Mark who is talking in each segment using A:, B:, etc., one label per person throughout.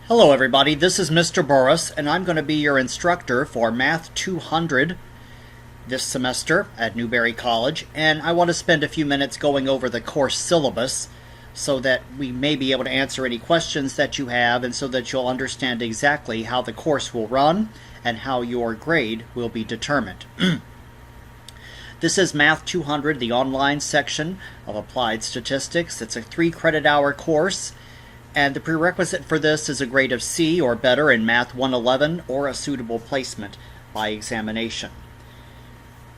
A: Hello everybody, this is Mr. Burris, and I'm going to be your instructor for Math 200 this semester at Newberry College, and I want to spend a few minutes going over the course syllabus so that we may be able to answer any questions that you have and so that you'll understand exactly how the course will run and how your grade will be determined. This is Math 200, the online section of Applied Statistics. It's a 3-credit-hour course. And the prerequisite for this is a grade of C or better in Math 111 or a suitable placement by examination.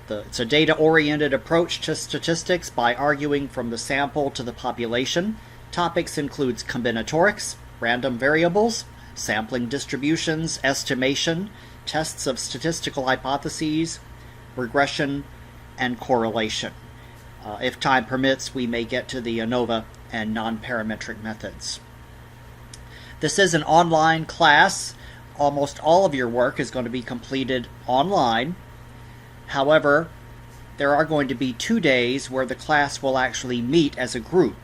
A: It's a data-oriented approach to statistics by arguing from the sample to the population. Topics includes combinatorics, random variables, sampling distributions, estimation, tests of statistical hypotheses, regression, and correlation. If time permits, we may get to the ANOVA and non-parametric methods. This is an online class. Almost all of your work is going to be completed online. However, there are going to be 2 days where the class will actually meet as a group,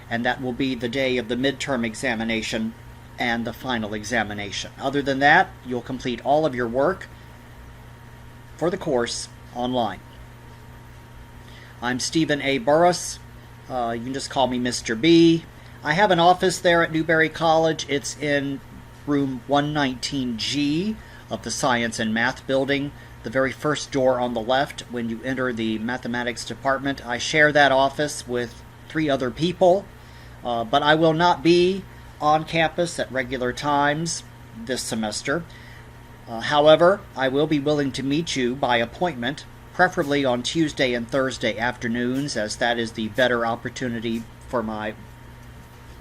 A: and that will be the day of the midterm examination and the final examination. Other than that, you'll complete all of your work for the course online. I'm Stephen A. Burris. You can just call me Mr. B. I have an office there at Newberry College. It's in room 119G of the Science and Math building, the very first door on the left when you enter the mathematics department. I share that office with 3 other people, but I will not be on campus at regular times this semester. However, I will be willing to meet you by appointment, preferably on Tuesday and Thursday afternoons, as that is the better opportunity for my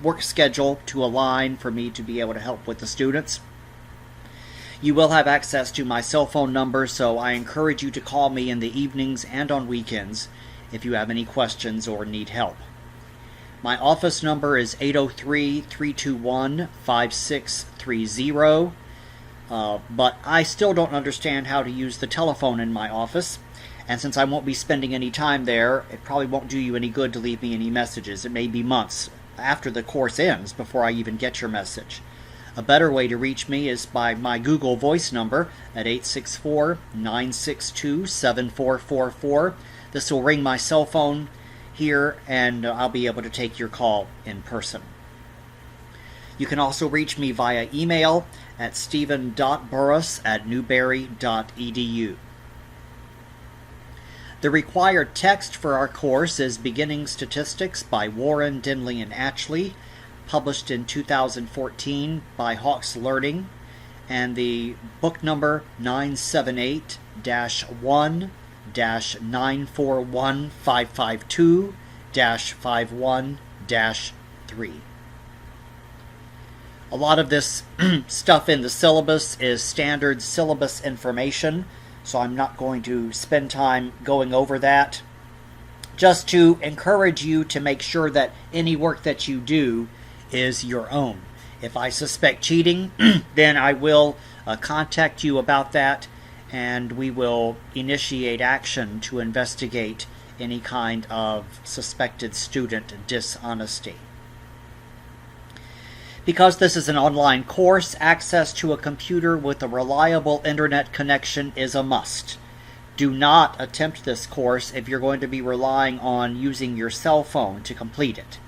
A: work schedule to align for me to be able to help with the students. You will have access to my cell phone number, so I encourage you to call me in the evenings and on weekends if you have any questions or need help. My office number is 803-321-5630, but I still don't understand how to use the telephone in my office, and since I won't be spending any time there, it probably won't do you any good to leave me any messages. It may be months after the course ends before I even get your message. A better way to reach me is by my Google Voice number at 864-962-7444. This will ring my cell phone here, and I'll be able to take your call in person. You can also reach me via email at stephen.burris@newberry.edu. The required text for our course is Beginning Statistics by Warren, Denley, and Atchley, published in 2014 by Hawkes Learning, and the book number 978-1-941552-51-3. A lot of this stuff in the syllabus is standard syllabus information, so I'm not going to spend time going over that. Just to encourage you to make sure that any work that you do is your own. If I suspect cheating, then I will contact you about that, and we will initiate action to investigate any kind of suspected student dishonesty. Because this is an online course, access to a computer with a reliable internet connection is a must. Do not attempt this course if you're going to be relying on using your cell phone to complete it.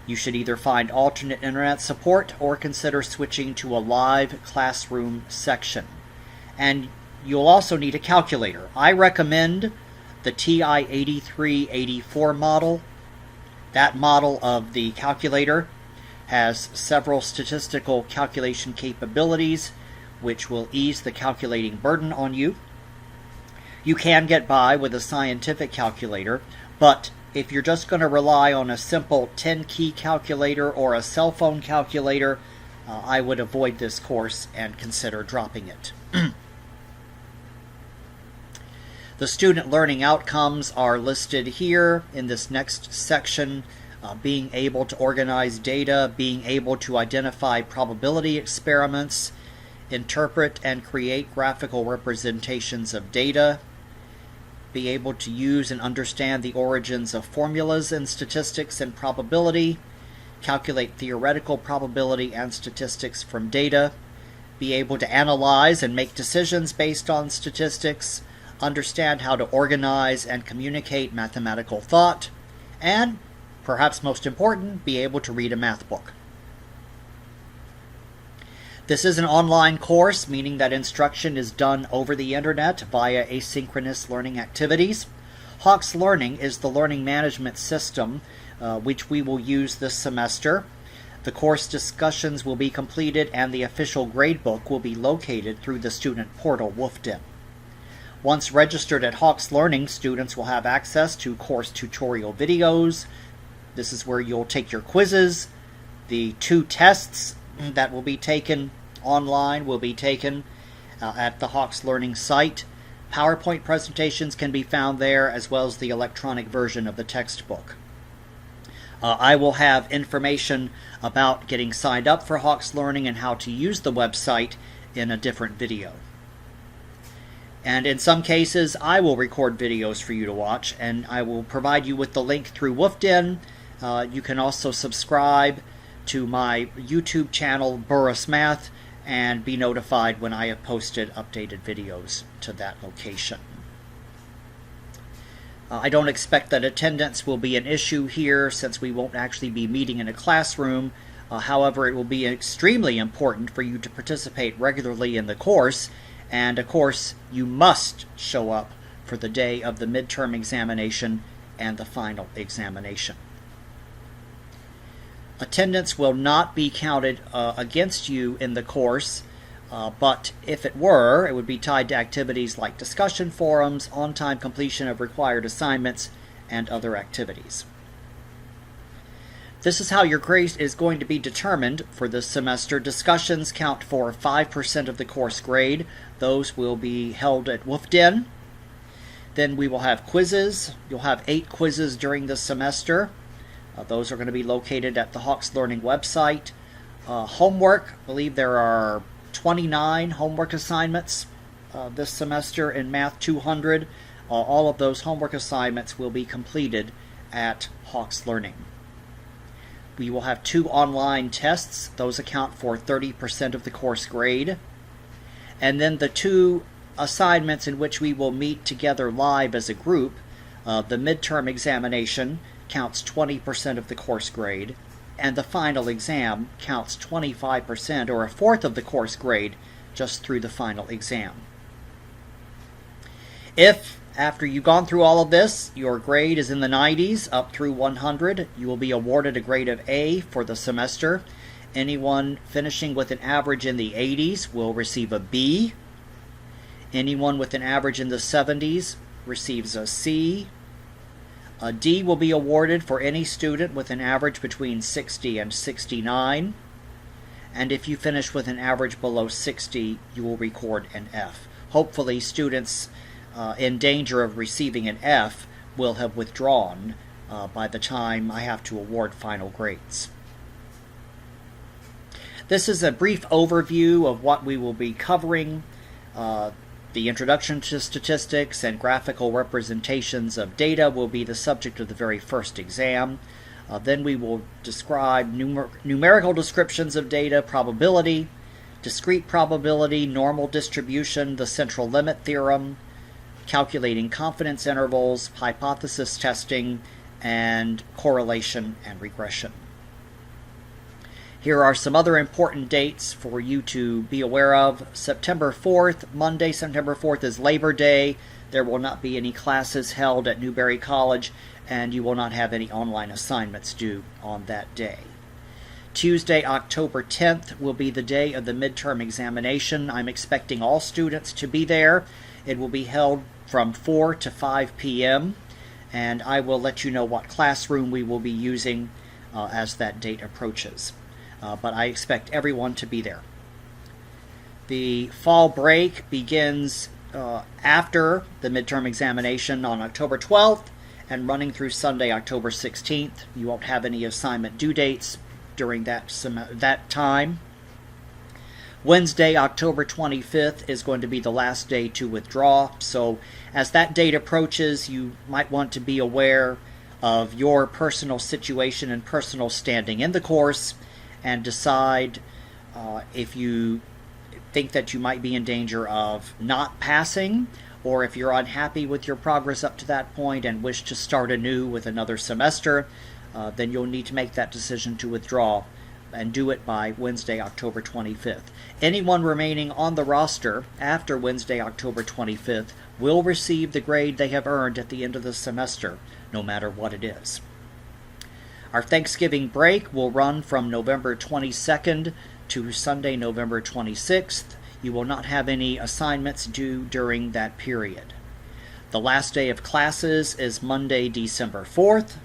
A: You should either find alternate internet support or consider switching to a live classroom section. And you'll also need a calculator. I recommend the TI-8384 model. That model of the calculator has several statistical calculation capabilities, which will ease the calculating burden on you. You can get by with a scientific calculator, but if you're just going to rely on a simple 10-key calculator or a cell phone calculator, I would avoid this course and consider dropping it. The student learning outcomes are listed here in this next section. Being able to organize data, being able to identify probability experiments, interpret and create graphical representations of data, be able to use and understand the origins of formulas in statistics and probability, calculate theoretical probability and statistics from data, be able to analyze and make decisions based on statistics, understand how to organize and communicate mathematical thought, and, perhaps most important, be able to read a math book. This is an online course, meaning that instruction is done over the internet via asynchronous learning activities. Hawkes Learning is the learning management system which we will use this semester. The course discussions will be completed and the official gradebook will be located through the student portal Woofden. Once registered at Hawkes Learning, students will have access to course tutorial videos. This is where you'll take your quizzes. The 2 tests that will be taken online will be taken at the Hawkes Learning site. PowerPoint presentations can be found there, as well as the electronic version of the textbook. I will have information about getting signed up for Hawkes Learning and how to use the website in a different video. And in some cases, I will record videos for you to watch, and I will provide you with the link through Woofden. You can also subscribe to my YouTube channel, Burris Math, and be notified when I have posted updated videos to that location. I don't expect that attendance will be an issue here since we won't actually be meeting in a classroom. However, it will be extremely important for you to participate regularly in the course, and of course, you must show up for the day of the midterm examination and the final examination. Attendance will not be counted against you in the course, but if it were, it would be tied to activities like discussion forums, on-time completion of required assignments, and other activities. This is how your grade is going to be determined for this semester. Discussions count for 5% of the course grade. Those will be held at Woofden. Then we will have quizzes. You'll have 8 quizzes during the semester. Those are going to be located at the Hawkes Learning website. Homework, I believe there are 29 homework assignments this semester in MAT200. All of those homework assignments will be completed at Hawkes Learning. We will have 2 online tests. Those account for 30% of the course grade. And then the 2 assignments in which we will meet together live as a group. The midterm examination counts 20% of the course grade, and the final exam counts 25%, or a fourth of the course grade, just through the final exam. If, after you've gone through all of this, your grade is in the 90s up through 100, you will be awarded a grade of A for the semester. Anyone finishing with an average in the 80s will receive a B. Anyone with an average in the 70s receives a C. A D will be awarded for any student with an average between 60 and 69. And if you finish with an average below 60, you will record an F. Hopefully, students in danger of receiving an F will have withdrawn by the time I have to award final grades. This is a brief overview of what we will be covering. The introduction to statistics and graphical representations of data will be the subject of the very first exam. Then we will describe numerical descriptions of data, probability, discrete probability, normal distribution, the central limit theorem, calculating confidence intervals, hypothesis testing, and correlation and regression. Here are some other important dates for you to be aware of. September 4th, Monday, September 4th is Labor Day. There will not be any classes held at Newberry College, and you will not have any online assignments due on that day. Tuesday, October 10th will be the day of the midterm examination. I'm expecting all students to be there. It will be held from 4 to 5 p.m., and I will let you know what classroom we will be using as that date approaches. But I expect everyone to be there. The fall break begins after the midterm examination on October 12th and running through Sunday, October 16th. You won't have any assignment due dates during that time. Wednesday, October 25th is going to be the last day to withdraw. So as that date approaches, you might want to be aware of your personal situation and personal standing in the course and decide if you think that you might be in danger of not passing, or if you're unhappy with your progress up to that point and wish to start anew with another semester, then you'll need to make that decision to withdraw and do it by Wednesday, October 25th. Anyone remaining on the roster after Wednesday, October 25th will receive the grade they have earned at the end of the semester, no matter what it is. Our Thanksgiving break will run from November 22nd to Sunday, November 26th. You will not have any assignments due during that period. The last day of classes is Monday, December 4th,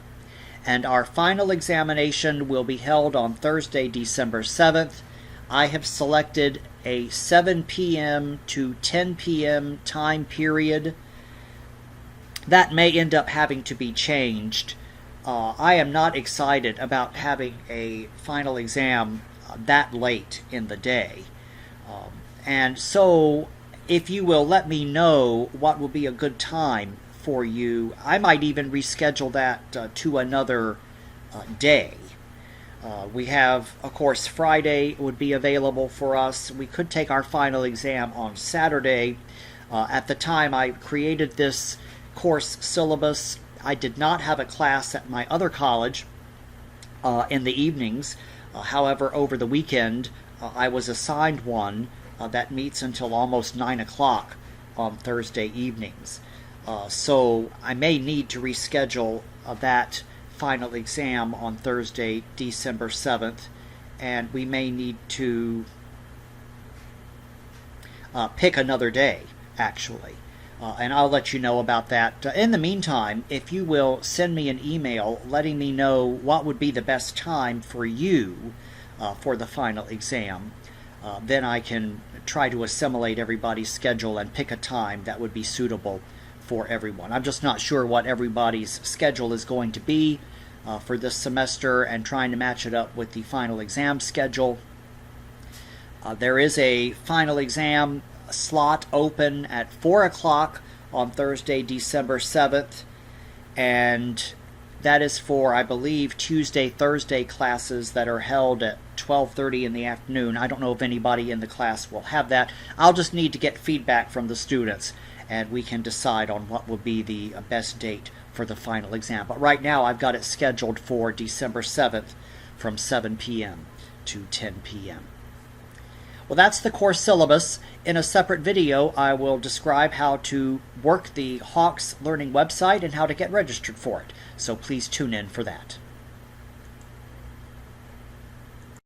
A: and our final examination will be held on Thursday, December 7th. I have selected a 7 p.m. to 10 p.m. time period. That may end up having to be changed. I am not excited about having a final exam that late in the day. And so, if you will let me know what will be a good time for you, I might even reschedule that to another day. We have, of course, Friday would be available for us. We could take our final exam on Saturday. At the time I created this course syllabus, I did not have a class at my other college in the evenings. However, over the weekend, I was assigned one that meets until almost 9 o'clock on Thursday evenings. So I may need to reschedule that final exam on Thursday, December 7th, and we may need to pick another day, actually. And I'll let you know about that. In the meantime, if you will send me an email letting me know what would be the best time for you for the final exam, then I can try to assimilate everybody's schedule and pick a time that would be suitable for everyone. I'm just not sure what everybody's schedule is going to be for this semester, and trying to match it up with the final exam schedule. There is a final exam slot open at 4 o'clock on Thursday, December 7th, and that is for, I believe, Tuesday, Thursday classes that are held at 12:30 in the afternoon. I don't know if anybody in the class will have that. I'll just need to get feedback from the students, and we can decide on what will be the best date for the final exam. But right now I've got it scheduled for December 7th from 7 p.m. to 10 p.m. Well, that's the course syllabus. In a separate video, I will describe how to work the Hawks Learning website and how to get registered for it. So please tune in for that.